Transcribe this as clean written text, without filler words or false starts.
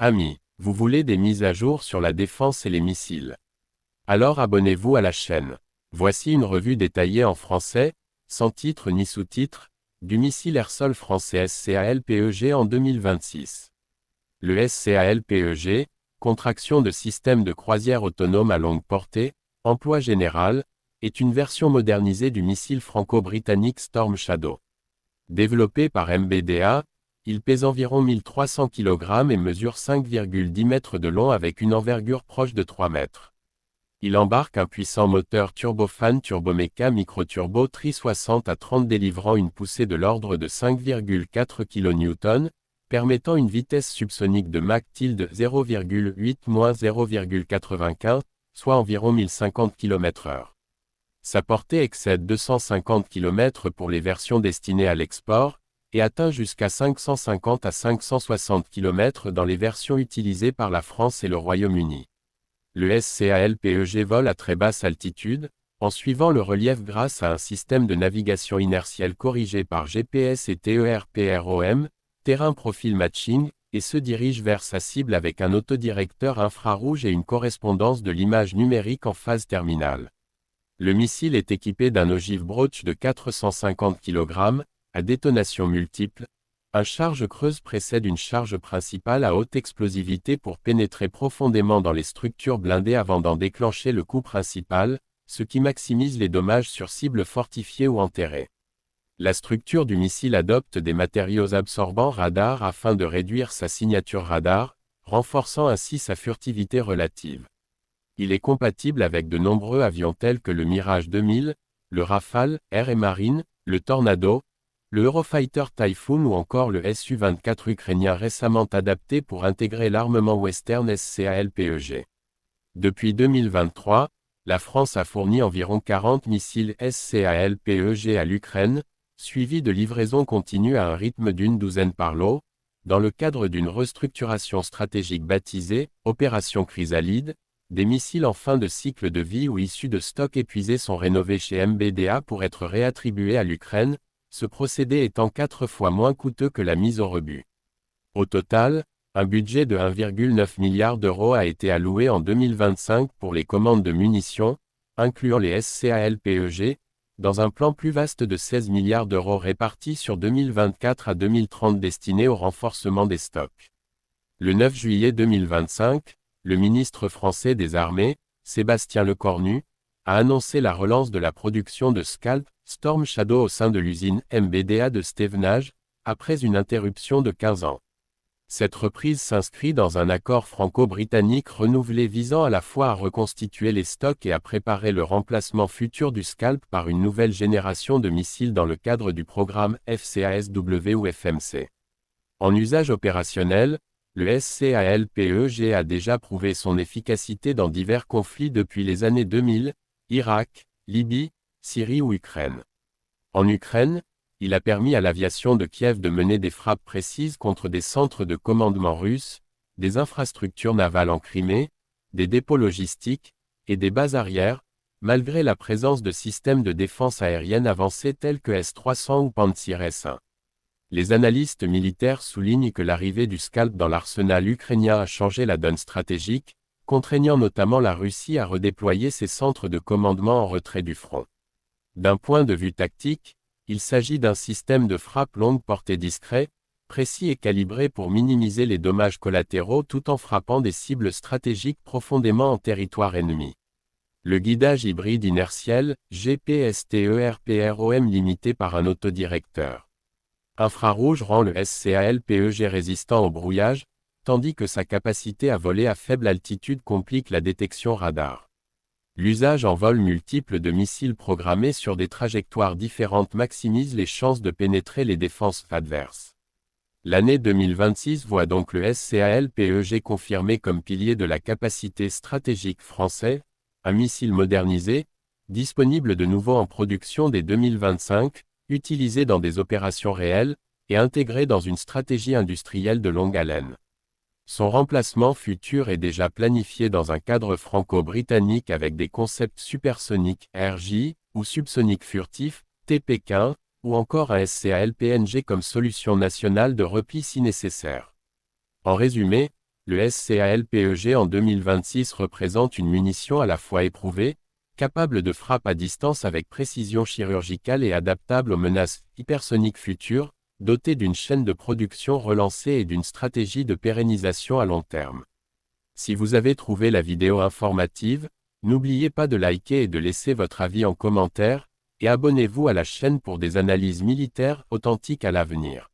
Amis, vous voulez des mises à jour sur la défense et les missiles? Alors abonnez-vous à la chaîne. Voici une revue détaillée en français, sans titre ni sous-titre, du missile air-sol français SCALPEG en 2026. Le SCALPEG, contraction de système de croisière autonome à longue portée, emploi général, est une version modernisée du missile franco-britannique Storm Shadow. Développé par MBDA, il pèse environ 1300 kg et mesure 5,10 mètres de long avec une envergure proche de 3 mètres. Il embarque un puissant moteur turbofan Turbomeca Microturbo Tri 60 à 30 délivrant une poussée de l'ordre de 5,4 kN, permettant une vitesse subsonique de Mach 0,8-0,95, soit environ 1050 km/h. Sa portée excède 250 km pour les versions destinées à l'export, et atteint jusqu'à 550 à 560 km dans les versions utilisées par la France et le Royaume-Uni. Le SCALPEG vole à très basse altitude, en suivant le relief grâce à un système de navigation inertielle corrigé par GPS et TERPROM, Terrain Profile Matching, et se dirige vers sa cible avec un autodirecteur infrarouge et une correspondance de l'image numérique en phase terminale. Le missile est équipé d'un ogive broach de 450 kg, à détonation multiple. Un charge creuse précède une charge principale à haute explosivité pour pénétrer profondément dans les structures blindées avant d'en déclencher le coup principal, ce qui maximise les dommages sur cibles fortifiées ou enterrées. La structure du missile adopte des matériaux absorbants radar afin de réduire sa signature radar, renforçant ainsi sa furtivité relative. Il est compatible avec de nombreux avions tels que le Mirage 2000, le Rafale, Air et Marine, le Tornado, le Eurofighter Typhoon ou encore le Su-24 ukrainien récemment adapté pour intégrer l'armement western SCALPEG. Depuis 2023, la France a fourni environ 40 missiles SCALPEG à l'Ukraine, suivis de livraisons continues à un rythme d'une douzaine par lot, dans le cadre d'une restructuration stratégique baptisée « Opération Chrysalide ». Des missiles en fin de cycle de vie ou issus de stocks épuisés sont rénovés chez MBDA pour être réattribués à l'Ukraine, ce procédé étant 4 fois moins coûteux que la mise au rebut. Au total, un budget de 1,9 milliard d'euros a été alloué en 2025 pour les commandes de munitions, incluant les SCALPEG, dans un plan plus vaste de 16 milliards d'euros répartis sur 2024 à 2030 destiné au renforcement des stocks. Le 9 juillet 2025, le ministre français des Armées, Sébastien Lecornu, a annoncé la relance de la production de Scalp, Storm Shadow au sein de l'usine MBDA de Stevenage, après une interruption de 15 ans. Cette reprise s'inscrit dans un accord franco-britannique renouvelé visant à la fois à reconstituer les stocks et à préparer le remplacement futur du Scalp par une nouvelle génération de missiles dans le cadre du programme FCASW ou FMC. En usage opérationnel, le SCALPEG a déjà prouvé son efficacité dans divers conflits depuis les années 2000, Irak, Libye, Syrie ou Ukraine. En Ukraine, il a permis à l'aviation de Kiev de mener des frappes précises contre des centres de commandement russes, des infrastructures navales en Crimée, des dépôts logistiques, et des bases arrières, malgré la présence de systèmes de défense aérienne avancés tels que S-300 ou Pantsir S-1. Les analystes militaires soulignent que l'arrivée du Scalp dans l'arsenal ukrainien a changé la donne stratégique, contraignant notamment la Russie à redéployer ses centres de commandement en retrait du front. D'un point de vue tactique, il s'agit d'un système de frappe longue portée discret, précis et calibré pour minimiser les dommages collatéraux tout en frappant des cibles stratégiques profondément en territoire ennemi. Le guidage hybride inertiel, GPSTERPROM limité par un autodirecteur infrarouge rend le SCALPEG résistant au brouillage, tandis que sa capacité à voler à faible altitude complique la détection radar. L'usage en vol multiple de missiles programmés sur des trajectoires différentes maximise les chances de pénétrer les défenses adverses. L'année 2026 voit donc le SCALPEG confirmé comme pilier de la capacité stratégique français, un missile modernisé, disponible de nouveau en production dès 2025, utilisé dans des opérations réelles, et intégré dans une stratégie industrielle de longue haleine. Son remplacement futur est déjà planifié dans un cadre franco-britannique avec des concepts supersoniques RJ, ou subsoniques furtifs, TP15, ou encore un SCALPNG comme solution nationale de repli si nécessaire. En résumé, le SCALPEG en 2026 représente une munition à la fois éprouvée, capable de frappe à distance avec précision chirurgicale et adaptable aux menaces hypersoniques futures, dotée d'une chaîne de production relancée et d'une stratégie de pérennisation à long terme. Si vous avez trouvé la vidéo informative, n'oubliez pas de liker et de laisser votre avis en commentaire, et abonnez-vous à la chaîne pour des analyses militaires authentiques à l'avenir.